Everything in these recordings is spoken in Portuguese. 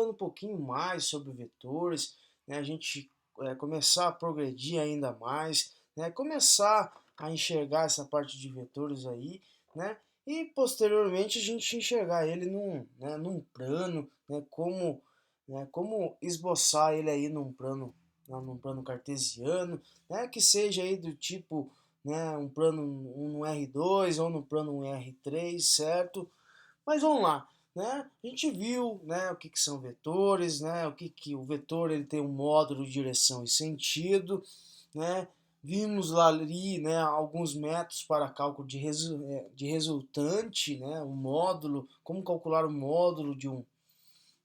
estudando um pouquinho mais sobre vetores, né, a gente começar a progredir ainda mais, né, começar a enxergar essa parte de vetores aí, né, e posteriormente a gente enxergar ele num plano, como esboçar ele aí num plano cartesiano, né, que seja aí do tipo, né, um plano no R2 ou no plano R3, certo? Mas vamos lá, né? A gente viu, né, o que são vetores, né? O que o vetor ele tem um módulo de direção e sentido, né? Vimos lá ali, né, alguns métodos para cálculo de resultante, né? O módulo, como calcular o módulo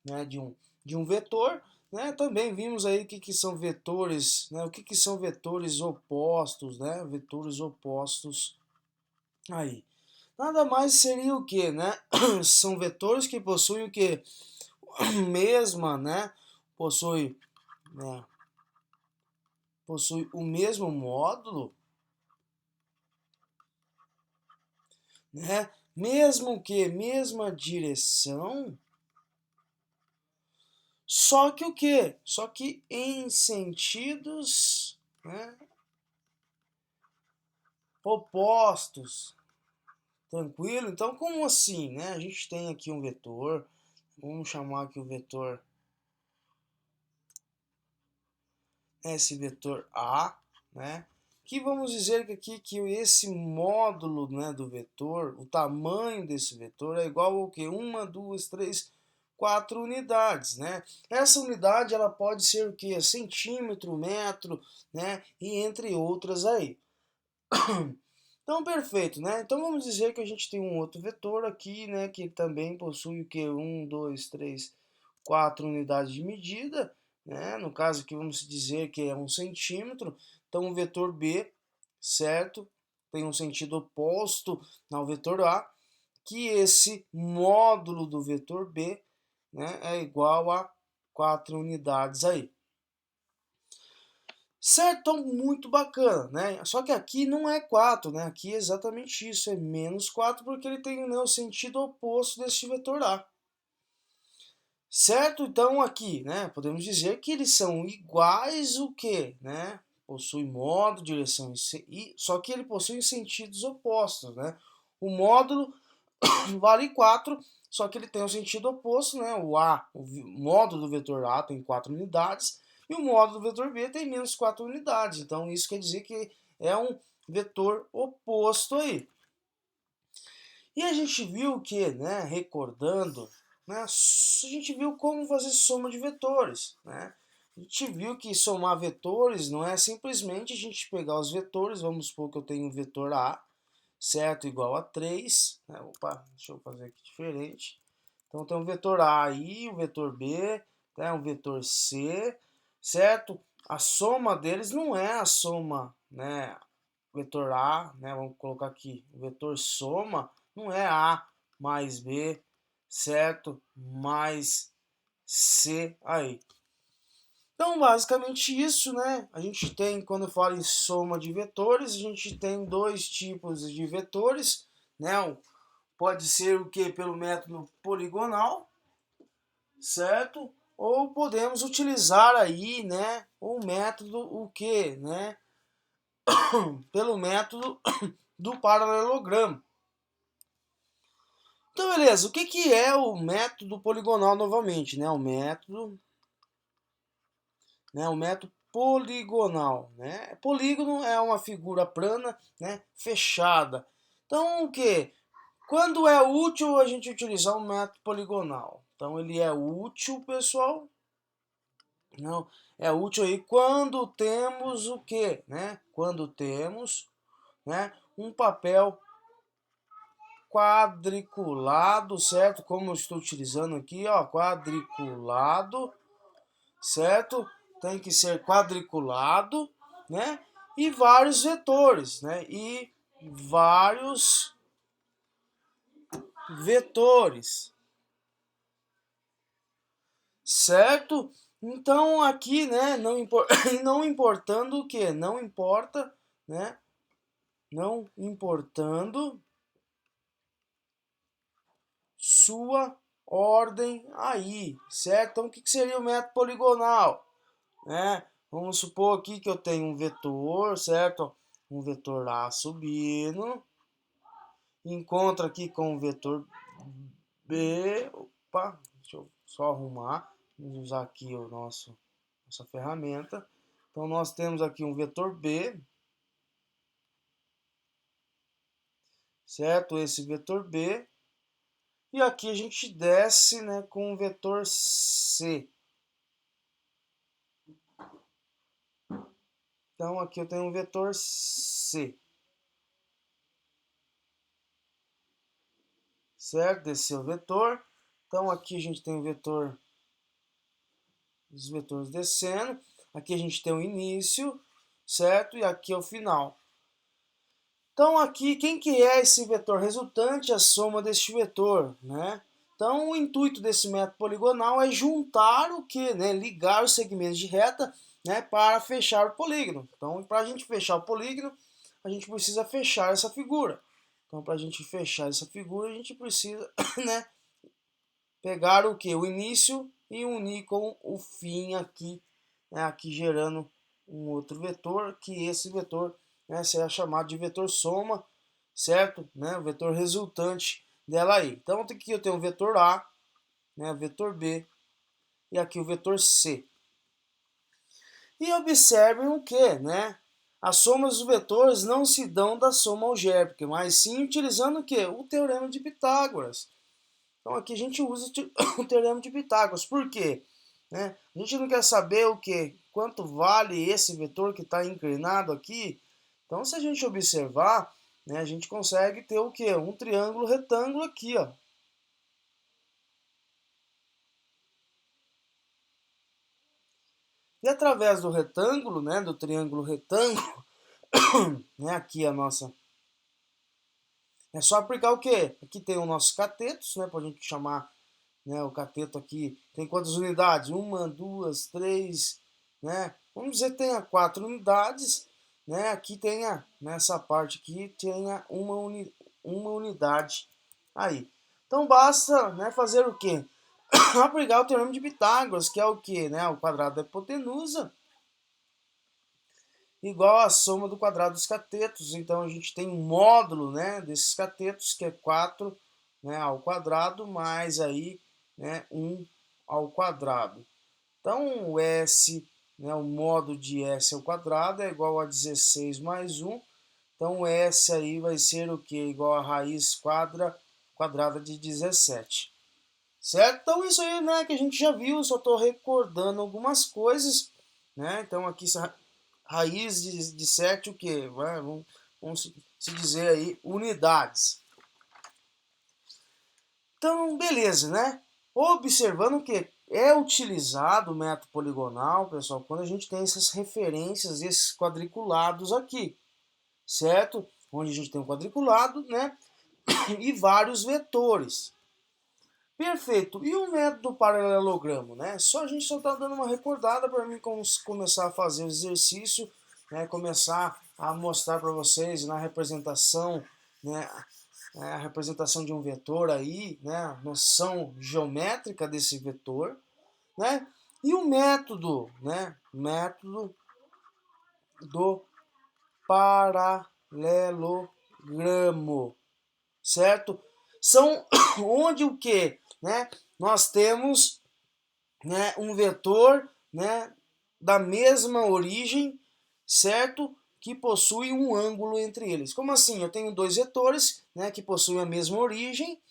né, de um vetor, né? Também vimos aí o que são vetores, né? O que são vetores opostos, né? Vetores opostos aí. Nada mais seria o que, né? São vetores que possuem o que? Mesma, né? Possui, né? Possui o mesmo módulo, né? Mesmo que mesma direção, só que o que? Só que em sentidos, né, opostos. Tranquilo? Então, como assim, né? A gente tem aqui um vetor, vamos chamar aqui o vetor, esse vetor A, né? Que vamos dizer que aqui que esse módulo, né, do vetor, o tamanho desse vetor é igual ao que? Uma, duas, três, quatro unidades, né? Essa unidade ela pode ser o que? Centímetro, metro, né? E entre outras aí. Então, perfeito, né? Então vamos dizer que a gente tem um outro vetor aqui, né? Que também possui o que? Um, dois, três, quatro unidades de medida, né? No caso aqui vamos dizer que é um centímetro. Então o vetor B, certo? Tem um sentido oposto ao vetor A, que esse módulo do vetor B, né, é igual a 4 unidades aí. Certo? Então, muito bacana, né? Só que aqui não é 4, né? Aqui é exatamente isso, é menos 4 porque ele tem, né, o sentido oposto desse vetor A. Certo? Então aqui, né, podemos dizer que eles são iguais o quê, né? Possui módulo, direção e só que ele possui sentidos opostos, né? O módulo vale 4, só que ele tem o sentido oposto, né? O módulo do vetor A tem 4 unidades e o módulo do vetor B tem menos 4 unidades. Então isso quer dizer que é um vetor oposto aí. E a gente viu que, né, recordando, né, a gente viu como fazer soma de vetores, né? A gente viu que somar vetores não é simplesmente a gente pegar os vetores, vamos supor que eu tenho um vetor A, certo, igual a 3, né? Opa, deixa eu fazer aqui diferente. Então tem um vetor A aí, um vetor B, né, um vetor C, certo? A soma deles não é a soma, né, vetor A, né, vamos colocar aqui, o vetor soma não é A mais B, certo? Mais C aí. Então, basicamente isso, né? A gente tem, quando eu falo em soma de vetores, a gente tem dois tipos de vetores, né? Pode ser o que? Pelo método poligonal, certo? Ou podemos utilizar aí, né, o método o que, né? Pelo método do paralelogramo. Então, beleza, o que é o método poligonal novamente, né? O método poligonal, né? Polígono é uma figura plana, né, fechada. Então, o que? Quando é útil a gente utilizar o método poligonal? Então, ele é útil, pessoal. Não, é útil aí quando temos o que, né? Quando temos, né, um papel quadriculado, certo? Como eu estou utilizando aqui, ó, quadriculado, certo? Tem que ser quadriculado, né? E vários vetores, né? E vários vetores, certo? Então aqui, né, não importando o que? Não importa, né? Não importando sua ordem aí, certo? Então, o que seria o método poligonal? Né? Vamos supor aqui que eu tenho um vetor, certo? Um vetor A subindo, encontro aqui com o vetor B, opa, deixa eu só arrumar, vamos usar aqui nossa ferramenta. Então, nós temos aqui um vetor B, certo? Esse vetor B, e aqui a gente desce, né, com o vetor C. Então, aqui eu tenho um vetor C. Certo? Desceu o vetor. Então, aqui a gente tem o vetor, os vetores descendo. Aqui a gente tem o início, certo? E aqui é o final. Então, aqui, quem que é esse vetor resultante? A soma deste vetor, né? Então, o intuito desse método poligonal é juntar o que, né? Ligar os segmentos de reta, né? Para fechar o polígono. Então, para a gente fechar o polígono, a gente precisa fechar essa figura. Então, para a gente fechar essa figura, a gente precisa, né? Pegar o que? O início e unir com o fim aqui, né? Aqui gerando um outro vetor, que esse vetor, né, será chamado de vetor soma, certo? Né? O vetor resultante dela aí. Então aqui eu tenho o vetor A, né, o vetor B e aqui o vetor C. E observem o que, né? As somas dos vetores não se dão da soma algébrica, mas sim utilizando o que? O teorema de Pitágoras. Então aqui a gente usa o teorema de Pitágoras. Por quê? Né? A gente não quer saber o que? Quanto vale esse vetor que está inclinado aqui? Então se a gente observar, né, a gente consegue ter o que? Um triângulo retângulo aqui, ó. E através do retângulo, né, do triângulo retângulo, né, aqui a nossa... É só aplicar o quê? Aqui tem os nossos catetos, né, para a gente chamar, né, o cateto aqui tem quantas unidades? Uma, duas, três, né? Vamos dizer que tenha 4 unidades, né? Aqui tenha, nessa parte aqui, tenha uma unidade aí. Então basta, né, fazer o quê? Aplicar o teorema de Pitágoras, que é o quê? Né? O quadrado da hipotenusa igual a soma do quadrado dos catetos. Então a gente tem um módulo, né, desses catetos, que é 4, né, ao quadrado, mais aí, né, 1 ao quadrado. Então o S, né, o módulo de S ao quadrado é igual a 16 mais 1. Então o S aí vai ser o que? Igual a raiz quadrada de 17. Certo? Então isso aí, né, que a gente já viu, só estou recordando algumas coisas, né? Então aqui raiz de 7 o que? Vamos se dizer aí unidades. Então, beleza, né? Observando que é utilizado o método poligonal, pessoal, quando a gente tem essas referências, esses quadriculados aqui, certo? Onde a gente tem um quadriculado, né? E vários vetores. Perfeito. E o método paralelogramo, né? A gente só está dando uma recordada para mim começar a fazer o exercício, né? Começar a mostrar para vocês na representação, né? A representação de um vetor aí, né? A noção geométrica desse vetor, né? E o método, né? Método do paralelogramo, certo? São onde o que, né? Nós temos, né, um vetor, né, da mesma origem, certo? Que possui um ângulo entre eles. Como assim? Eu tenho dois vetores, né, que possuem a mesma origem,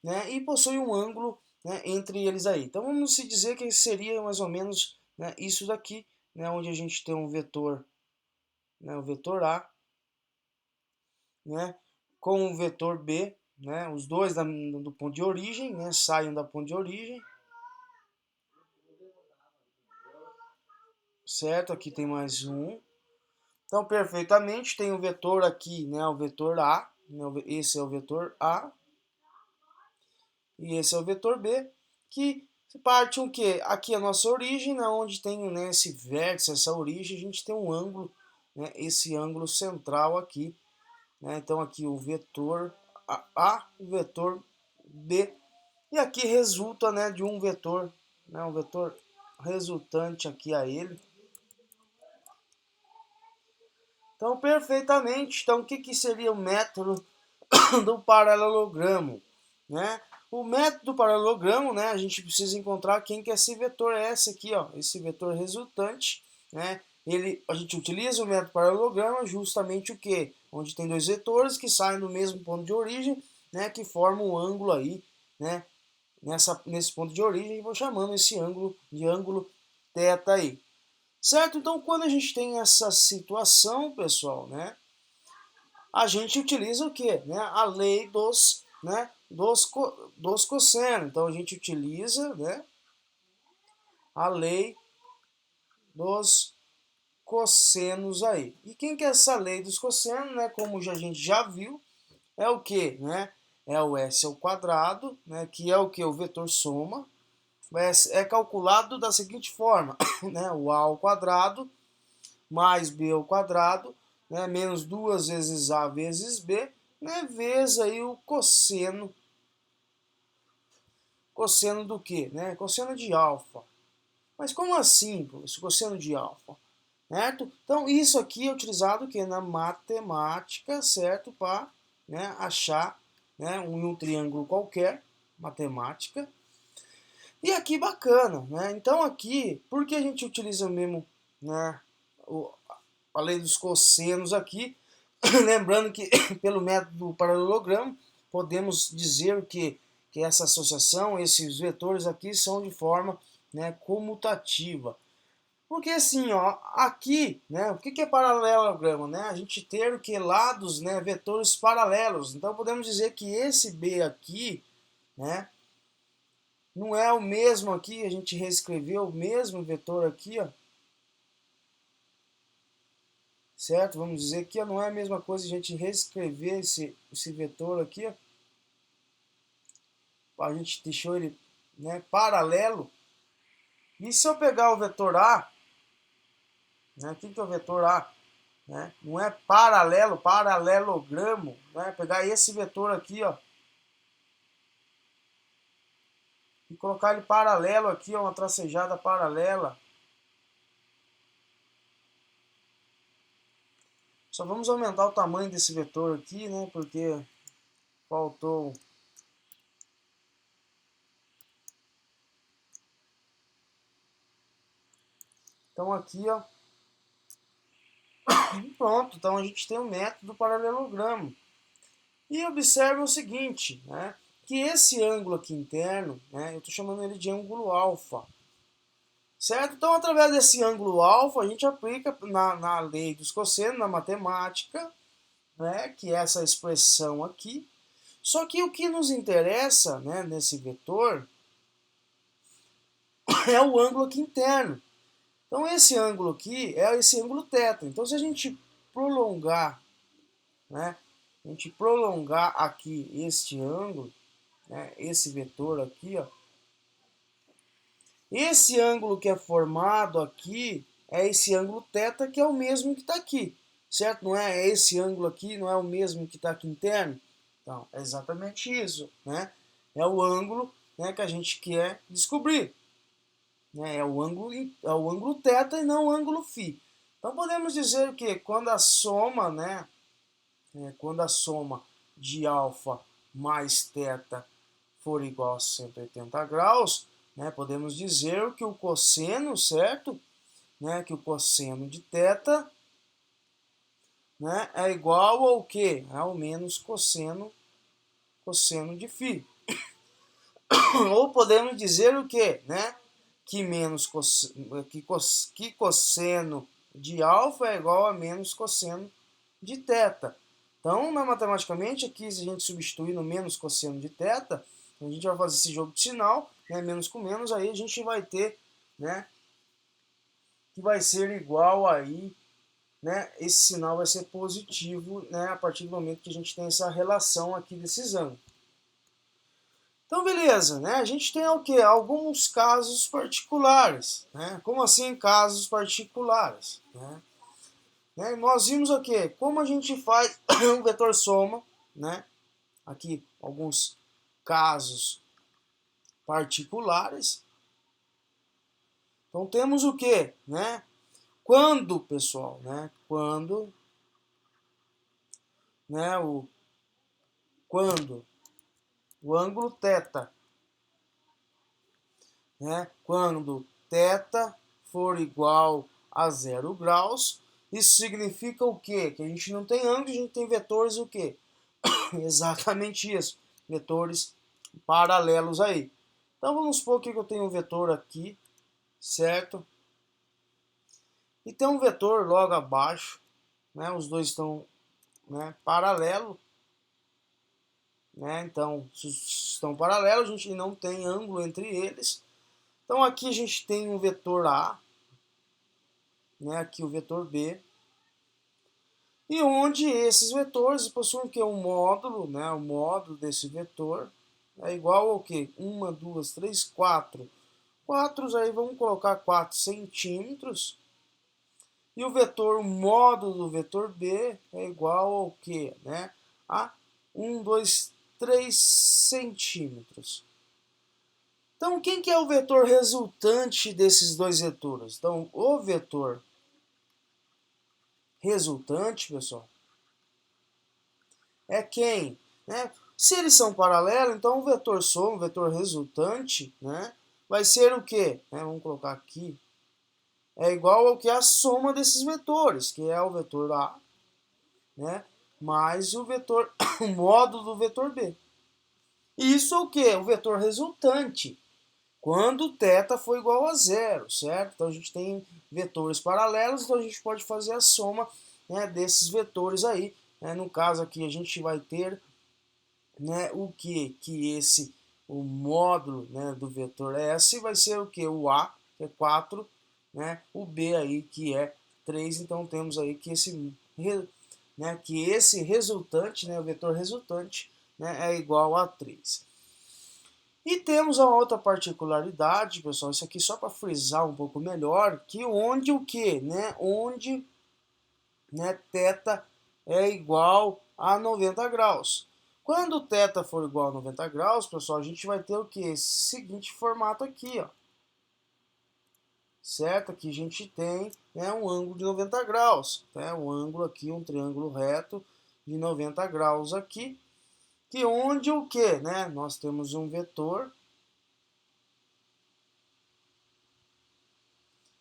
né, e possuem um ângulo, né, entre eles aí. Então vamos se dizer que seria mais ou menos, né, isso daqui, né, onde a gente tem um vetor, né, o vetor A, né, com o vetor B, né, os dois do ponto de origem, né, saem da ponto de origem, certo? Aqui tem mais um. Então, perfeitamente, tem o vetor aqui, né, o vetor A, né, esse é o vetor A, e esse é o vetor B, que parte o quê? Aqui é a nossa origem, né, onde tem, né, esse vértice, essa origem, a gente tem um ângulo, né, esse ângulo central aqui, né, então aqui o vetor A, o vetor B, E aqui resulta, né, de um vetor, né, um vetor resultante aqui a ele. Então, perfeitamente. Então, o que seria o método do paralelogramo, né? O método do paralelogramo, né, a gente precisa encontrar quem que é esse vetor, é esse aqui, ó, esse vetor resultante, né? A gente utiliza o método paralelogramo justamente o que? Onde tem dois vetores que saem do mesmo ponto de origem, né, que formam um ângulo aí, né? Nesse ponto de origem, eu vou chamando esse ângulo de ângulo θ aí. Certo? Então, quando a gente tem essa situação, pessoal, né, a gente utiliza o quê? Né? A lei dos cossenos. Então, a gente utiliza, né, a lei dos cossenos aí. E quem que é essa lei dos cossenos, né? Como a gente já viu, é o quê? Né? É o S ao quadrado, né, que é o que? O vetor soma. É calculado da seguinte forma, né? O A ao quadrado mais B ao quadrado, né? Menos 2 vezes A vezes B, né? Vezes aí o cosseno. Cosseno do quê? Né? Cosseno de alfa. Mas como assim, esse cosseno de alfa? Certo? Então, isso aqui é utilizado que na matemática, certo? Para, né, achar, né, um triângulo qualquer, matemática. E aqui bacana, né? Então aqui, por que a gente utiliza mesmo, né, a lei dos cossenos aqui? Lembrando que pelo método do paralelogramo podemos dizer que essa associação, esses vetores aqui são de forma, né, comutativa. Porque assim, ó, aqui, né, o que é paralelogramo? Né? A gente ter o que lados, né, vetores paralelos. Então podemos dizer que esse B aqui, né, não é o mesmo aqui, a gente reescreveu o mesmo vetor aqui, ó. Certo? Vamos dizer que não é a mesma coisa a gente reescrever esse vetor aqui, ó. A gente deixou ele, né, paralelo. E se eu pegar o vetor A, né, o que é o vetor A? Né, não é paralelo, paralelogramo, né, pegar esse vetor aqui, ó, e colocar ele paralelo aqui, ó, uma tracejada paralela. Só vamos aumentar o tamanho desse vetor aqui, né, porque faltou. Então aqui, ó, pronto, então a gente tem o método do paralelogramo. E observe o seguinte, né, que esse ângulo aqui interno, né, eu estou chamando ele de ângulo alfa. Certo? Então, através desse ângulo alfa, a gente aplica na lei dos cossenos, na matemática, né, que é essa expressão aqui. Só que o que nos interessa, né, nesse vetor é o ângulo aqui interno. Então, esse ângulo aqui é esse ângulo θ. Então, se a gente prolongar, né, a gente prolongar aqui este ângulo, né, esse vetor aqui, ó, esse ângulo que é formado aqui é esse ângulo θ, que é o mesmo que está aqui, certo? Não é esse ângulo aqui, não é o mesmo que está aqui interno? Então, é exatamente isso, né? É o ângulo, né, que a gente quer descobrir. Né? É o ângulo θ e não o ângulo φ. Então, podemos dizer que quando a soma, né, quando a soma de alfa mais θ for igual a 180 graus, né, podemos dizer que o cosseno, certo? Né, que o cosseno de θ, né, é igual ao quê? Ao menos cosseno de φ. Ou podemos dizer o quê? Né? Que, que cosseno de alfa é igual a menos cosseno de θ. Então, matematicamente, aqui, se a gente substituir no menos cosseno de θ, a gente vai fazer esse jogo de sinal, né, menos com menos, aí a gente vai ter, né, que vai ser igual aí, né, esse sinal vai ser positivo, né, a partir do momento que a gente tem essa relação aqui desses ângulos. Então, beleza, né? A gente tem o quê? Alguns casos particulares, né? Como assim casos particulares, né? Nós vimos o quê? Como a gente faz um vetor soma, né? Aqui, alguns casos particulares. Então temos o que, né? Quando, pessoal, né? Quando, né? Quando o ângulo θ, né? Quando θ for igual a 0 graus, isso significa o quê? Que a gente não tem ângulo, a gente tem vetores o quê? Exatamente isso, vetores paralelos aí. Então vamos supor que eu tenho um vetor aqui, certo? E tem um vetor logo abaixo, né? Os dois estão, né, paralelos, né? Então, se estão paralelos, a gente não tem ângulo entre eles. Então aqui a gente tem um vetor A, né? Aqui o vetor B. E onde esses vetores possuem que um módulo, né? O módulo desse vetor é igual ao que? 1, 2, 3, 4. 4 aí vamos colocar 4 centímetros. E o vetor, o módulo do vetor B é igual ao que, né? A 1, 2, 3 centímetros. Então, quem que é o vetor resultante desses dois vetores? Então, o vetor resultante, pessoal, é quem? Né? Se eles são paralelos, então o vetor soma, o vetor resultante, né, vai ser o quê? Vamos colocar aqui. É igual ao que a soma desses vetores, que é o vetor A, né, mais o vetor, o módulo do vetor B. Isso é o que? O vetor resultante, quando θ for igual a zero, certo? Então a gente tem vetores paralelos, então a gente pode fazer a soma, né, desses vetores aí. Né? No caso aqui a gente vai ter, né, o que o módulo, né, do vetor S vai ser o que? O A, que é 4, né, o B aí que é 3, então temos aí que esse resultante, né, o vetor resultante, né, é igual a 3. E temos uma outra particularidade, pessoal, isso aqui só para frisar um pouco melhor, que onde o que, né, onde, né, θ é igual a 90 graus. Quando θ for igual a 90 graus, pessoal, a gente vai ter o que? Esse seguinte formato aqui, ó. Certo? Aqui a gente tem, né, um ângulo de 90 graus, né? Um ângulo aqui, um triângulo reto de 90 graus aqui, que onde o que, né? Nós temos um vetor,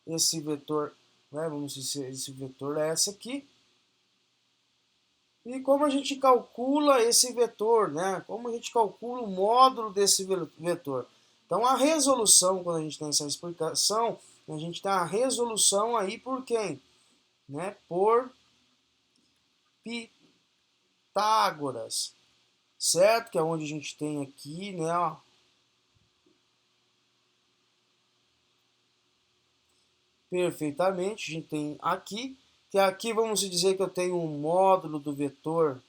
esse vetor, né, vamos dizer, esse vetor é esse aqui. E como a gente calcula esse vetor, né? Como a gente calcula o módulo desse vetor? Então a resolução, quando a gente tem essa explicação, a gente tem a resolução aí por quem? Né? Por Pitágoras, certo? Que é onde a gente tem aqui, né? Ó, perfeitamente, a gente tem aqui, que aqui vamos dizer que eu tenho um módulo do vetor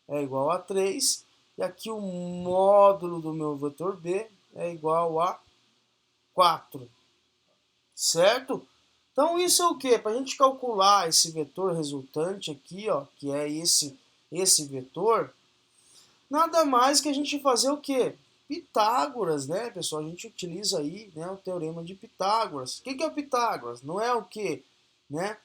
é igual a 3, e aqui o módulo do meu vetor B é igual a 4, certo? Então isso é o que? Para a gente calcular esse vetor resultante aqui, ó, que é esse vetor, nada mais que a gente fazer o que? Pitágoras, né, pessoal? A gente utiliza aí, né, o teorema de Pitágoras. O que é o Pitágoras? Não é o que, né?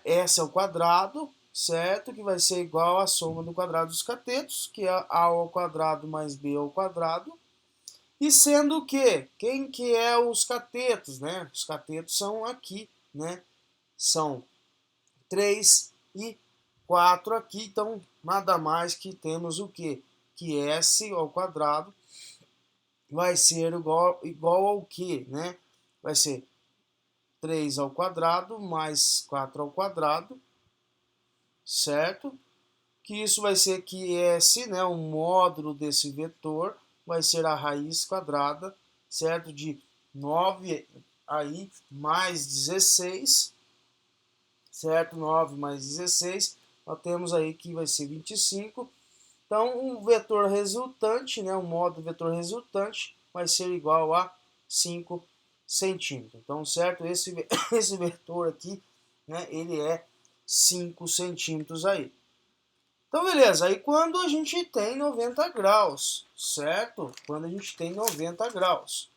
S ao quadrado, certo? Que vai ser igual à soma do quadrado dos catetos, que é A ao quadrado mais B ao quadrado. E sendo o quê? Quem que é os catetos, né? Os catetos são aqui, né? São 3 e 4 aqui, então nada mais que temos o quê? Que S ao quadrado vai ser igual ao quê, né? Vai ser 3 ao quadrado mais 4 ao quadrado, certo? Que isso vai ser que S, né, o módulo desse vetor, vai ser a raiz quadrada, certo? De 9 aí mais 16, certo? 9 mais 16, nós temos aí que vai ser 25. Então, o vetor resultante, né, o módulo vetor resultante, vai ser igual a 5 centímetros. Então, certo? Esse vetor aqui, né, ele é 5 centímetros aí. Então, beleza. Aí quando a gente tem 90 graus, certo? Quando a gente tem 90 graus.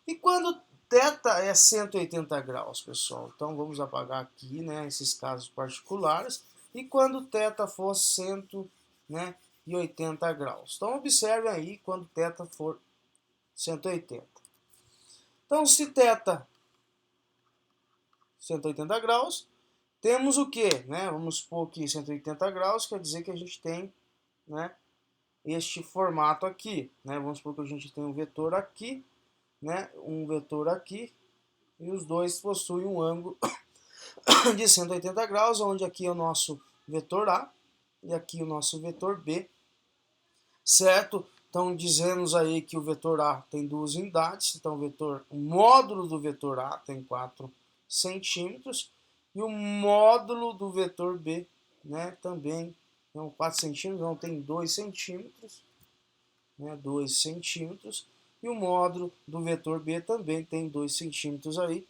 E quando θ é 180 graus, pessoal? Então, vamos apagar aqui, né, esses casos particulares. E quando θ for 180 graus. Então, observe aí quando θ for 180. Então, se θ 180 graus, temos o quê? Né? Vamos supor que 180 graus quer dizer que a gente tem, né, este formato aqui. Né? Vamos supor que a gente tem um vetor aqui, né, um vetor aqui, e os dois possuem um ângulo de 180 graus, onde aqui é o nosso vetor A e aqui o nosso vetor B, certo? Então, dizemos aí que o vetor A tem duas unidades, então o módulo do vetor A tem 4 centímetros, e o módulo do vetor B, né, também, não 4 centímetros, não, tem 2 centímetros, né, 2 centímetros, e o módulo do vetor B também tem 2 centímetros aí.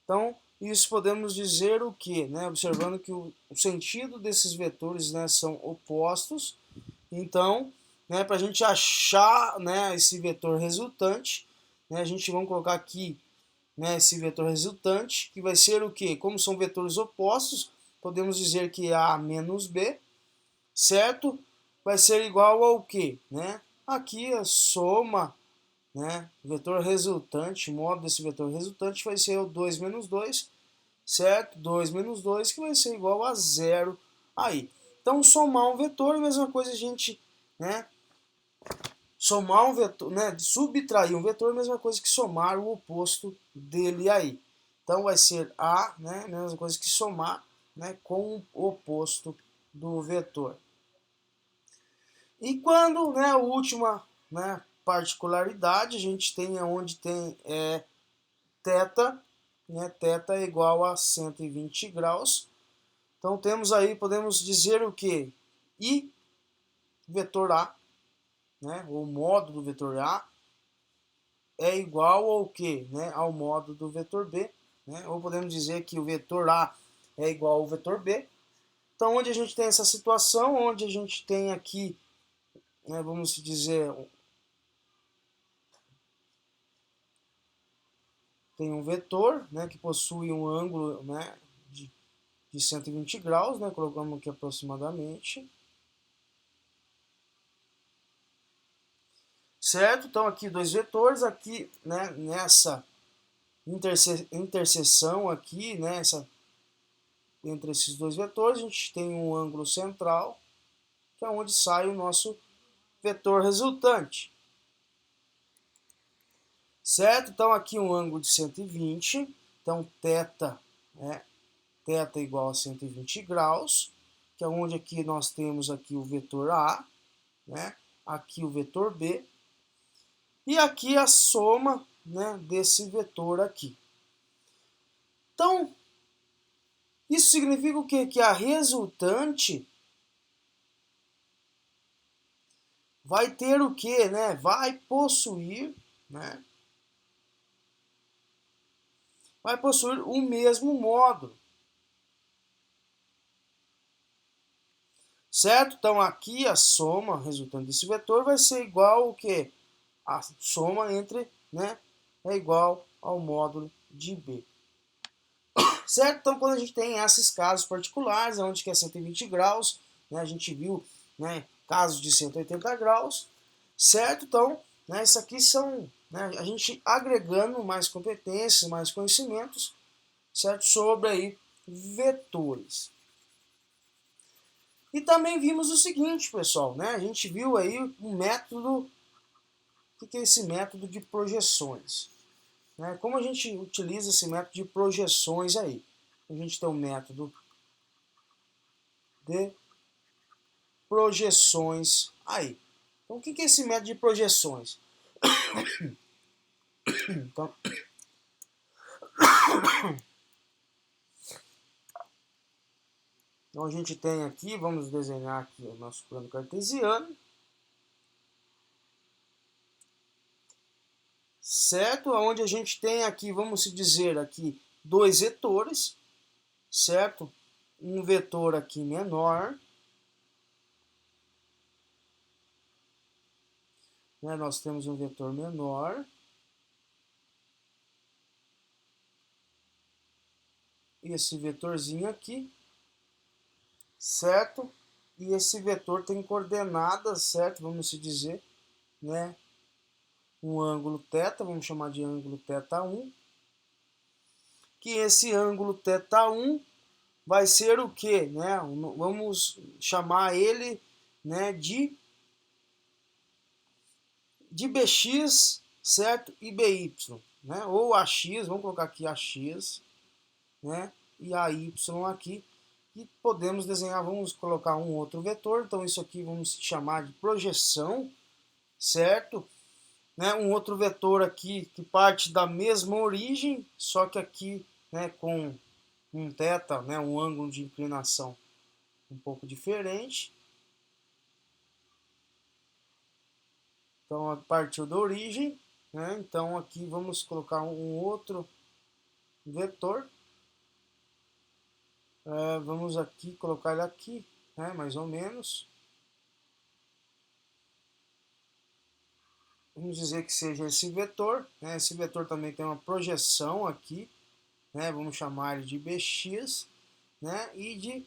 Então, isso podemos dizer o que? Né? Observando que o sentido desses vetores, né, são opostos. Então, né, para a gente achar, né, esse vetor resultante, né, a gente vai colocar aqui, né, esse vetor resultante, que vai ser o que? Como são vetores opostos, podemos dizer que A menos B, certo? Vai ser igual ao que? Né? Aqui a soma, né, vetor resultante, o módulo desse vetor resultante vai ser o 2 menos 2, certo? 2 menos 2, que vai ser igual a 0 aí. Então, somar um vetor é a mesma coisa a gente, né, somar um vetor, né, subtrair um vetor é a mesma coisa que somar o oposto dele aí. Então, vai ser A, né, a mesma coisa que somar, né, com o oposto do vetor. E quando, né, a última, né, particularidade, a gente tem onde tem θ, né, θ é igual a 120 graus. Então temos aí, podemos dizer o que? I vetor A, né, o módulo do vetor A é igual ao que? Né, ao módulo do vetor B. Né, ou podemos dizer que o vetor A é igual ao vetor B. Então onde a gente tem essa situação, onde a gente tem aqui, né, vamos dizer, tem um vetor, né, que possui um ângulo, né, de 120 graus, né, colocamos aqui aproximadamente. Certo? Então aqui dois vetores, aqui, né, nessa interseção aqui, né, entre esses dois vetores, a gente tem um ângulo central, que é onde sai o nosso vetor resultante. Certo? Então aqui um ângulo de 120, então θ, né, θ igual a 120 graus, que é onde aqui nós temos aqui o vetor A, né, aqui o vetor B, e aqui a soma, né, desse vetor aqui. Então, isso significa o quê? Que a resultante vai ter o quê? Né? Vai possuir, né, vai possuir o mesmo módulo. Certo? Então, aqui a soma resultante desse vetor vai ser igual ao quê? A soma entre, né, é igual ao módulo de B. Certo? Então, quando a gente tem esses casos particulares, onde que é 120 graus, né, a gente viu, né, casos de 180 graus, certo? Então, né, isso aqui são, né, a gente agregando mais competências, mais conhecimentos, certo? Sobre aí vetores. E também vimos o seguinte, pessoal, né? A gente viu aí um método, o que é esse método de projeções? Né? Como a gente utiliza esse método de projeções aí? A gente tem um método de projeções aí. Então, o que é esse método de projeções? Então, a gente tem aqui, vamos desenhar aqui o nosso plano cartesiano. Certo? Onde a gente tem aqui, vamos dizer aqui, dois vetores, certo? Um vetor aqui menor, né, nós temos um vetor menor, esse vetorzinho aqui, certo? E esse vetor tem coordenadas, certo? Vamos se dizer, né? Um ângulo θ, vamos chamar de ângulo θ1, que esse ângulo θ1 vai ser o quê? Né? Vamos chamar ele, né, de bx, certo? E by, né? Ou ax, vamos colocar aqui ax, né? E ay aqui. E podemos desenhar, vamos colocar um outro vetor, então isso aqui vamos chamar de projeção, certo? Né? Um outro vetor aqui que parte da mesma origem, só que aqui, né, com um θ, né, um ângulo de inclinação um pouco diferente. Então, partiu da origem, né? Então aqui vamos colocar um outro vetor. Vamos aqui colocar ele aqui, né, mais ou menos. Vamos dizer que seja esse vetor, né? Esse vetor também tem uma projeção aqui, né? Vamos chamar ele de bx, né? E de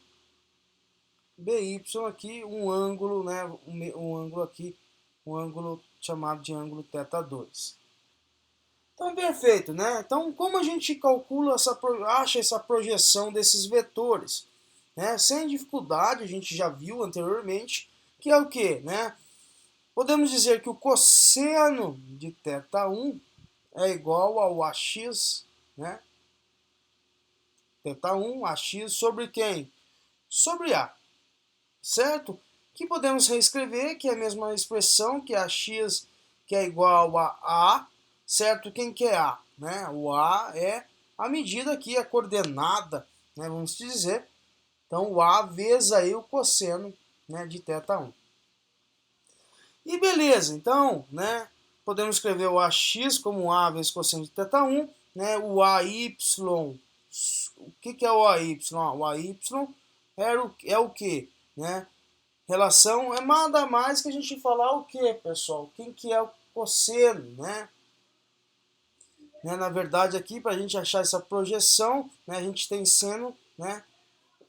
by aqui, um ângulo, né? Um ângulo aqui, um ângulo chamado de ângulo θ2. Então, perfeito, né? Então, como a gente calcula acha essa projeção desses vetores? Né? Sem dificuldade, a gente já viu anteriormente, que é o quê? Né? Podemos dizer que o cosseno de θ1 é igual ao ax, né? θ1, ax sobre quem? Sobre A, certo? Que podemos reescrever, que é a mesma expressão, que é ax, que é igual a A, certo? Quem que é A? Né? O A é a medida aqui, a coordenada, né? Vamos dizer. Então, o A vezes aí o cosseno, né, de θ1. E beleza, então, né, podemos escrever o AX como A vezes cosseno de θ1, né, o AY, o que é o AY? O AY é o que? Né? Relação é nada mais que a gente falar o que, pessoal? Quem que é o cosseno, né? Na verdade, aqui, para a gente achar essa projeção, né, a gente tem seno, né,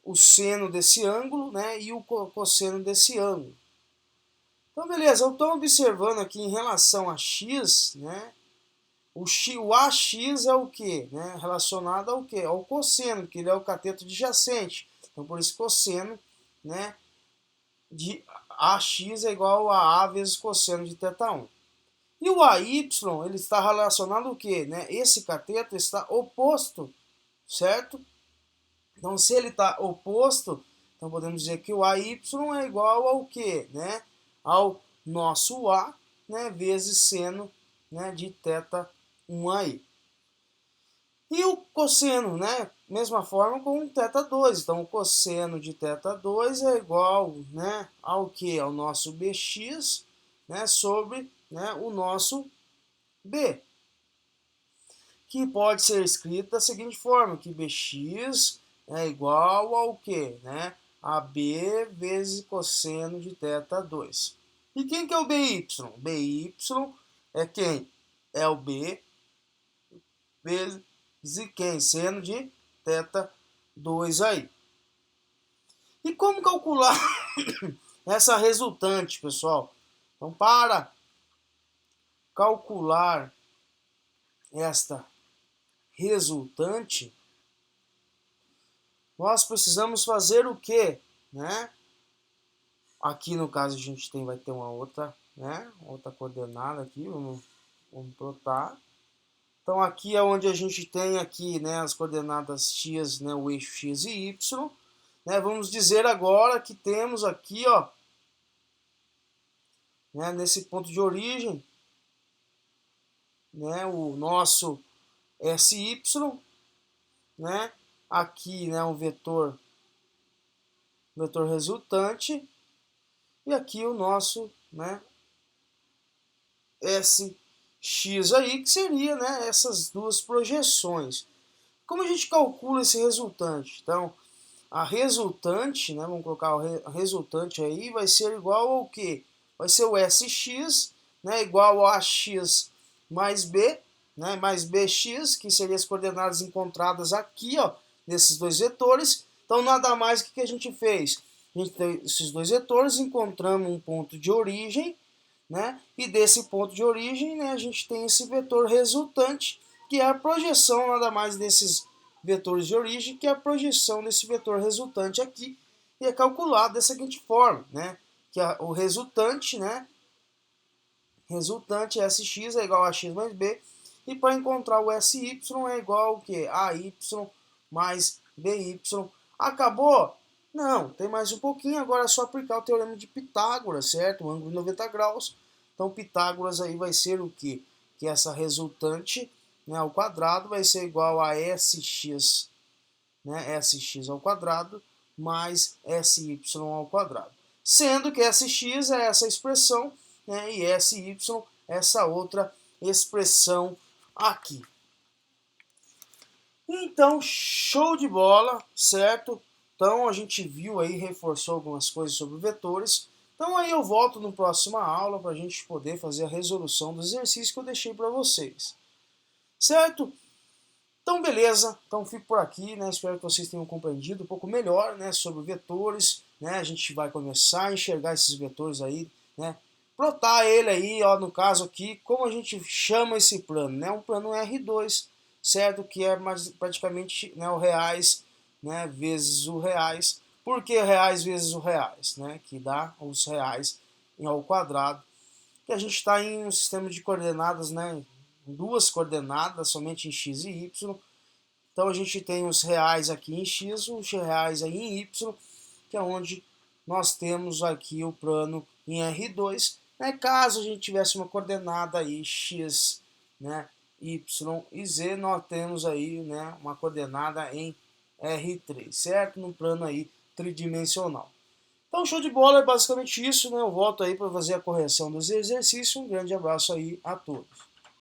o seno desse ângulo, né, e o cosseno desse ângulo. Então, beleza, eu estou observando aqui em relação a x, né? O AX é o que? Né? Relacionado ao que? Ao cosseno, que ele é o cateto adjacente. Então, por isso, cosseno, né, de AX é igual a A vezes cosseno de θ1. E o AY, ele está relacionado ao que? Né? Esse cateto está oposto, certo? Então, se ele está oposto, então podemos dizer que o AY é igual ao que? Né? Ao nosso A, né, vezes seno, né, de θ1 aí. E o cosseno, né, mesma forma com o θ2. Então, o cosseno de θ2 é igual, né, ao que? Ao nosso bx, né, sobre, né, o nosso b. Que pode ser escrito da seguinte forma, que bx é igual ao que? Né, a b vezes cosseno de θ2. E quem que é o by? By é quem? É o b vezes quem? Seno de θ2 aí. E como calcular essa resultante, pessoal? Então, para calcular esta resultante, nós precisamos fazer o quê? Né? Aqui no caso a gente vai ter uma outra, né? Outra coordenada aqui, vamos plotar. Então aqui é onde a gente tem aqui, né, as coordenadas x, né, o eixo x e y. Né? Vamos dizer agora que temos aqui, ó, né, nesse ponto de origem, né, o nosso SY, né, aqui, né, um vetor resultante, e aqui o nosso, né, SX aí, que seria, né, essas duas projeções. Como a gente calcula esse resultante? Então, a resultante, né, vamos colocar a resultante aí, vai ser igual ao que? Vai ser o SX né, igual a x mais b, né, mais bx, que seriam as coordenadas encontradas aqui, ó, nesses dois vetores. Então, nada mais que a gente fez. A gente tem esses dois vetores, encontramos um ponto de origem, né, e desse ponto de origem, né, a gente tem esse vetor resultante, que é a projeção, nada mais desses vetores de origem, que é a projeção desse vetor resultante aqui, e é calculado da seguinte forma, né, que o resultante, né, resultante Sx é igual a x mais b, e para encontrar o Sy é igual ao que? AY mais BY. Acabou? Não, tem mais um pouquinho, agora é só aplicar o teorema de Pitágoras, certo? O ângulo de 90 graus. Então Pitágoras aí vai ser o quê? Que essa resultante, né, ao quadrado vai ser igual a Sx, né, Sx ao quadrado mais Sy ao quadrado. Sendo que Sx é essa expressão, né, e Sy essa outra expressão aqui. Então, show de bola, certo? Então a gente viu aí, reforçou algumas coisas sobre vetores. Então aí eu volto na próxima aula para a gente poder fazer a resolução do exercício que eu deixei para vocês. Certo? Então beleza, então fico por aqui, né? Espero que vocês tenham compreendido um pouco melhor, né, sobre vetores, né? A gente vai começar a enxergar esses vetores aí, né? Plotar ele aí, ó, no caso aqui, como a gente chama esse plano, né? Um plano R2, certo? Que é mais, praticamente, né, o reais, né, vezes o reais. Por que reais vezes o reais, né? Que dá os reais ao quadrado. Que a gente está em um sistema de coordenadas, né? Duas coordenadas, somente em x e y. Então a gente tem os reais aqui em x, os reais aí em y, que é onde nós temos aqui o plano em R2. Né? Caso a gente tivesse uma coordenada aí x, né, y e z, nós temos aí, né, uma coordenada em R3, certo? No plano aí tridimensional. Então show de bola, é basicamente isso, né? Eu volto aí para fazer a correção dos exercícios. Um grande abraço aí a todos.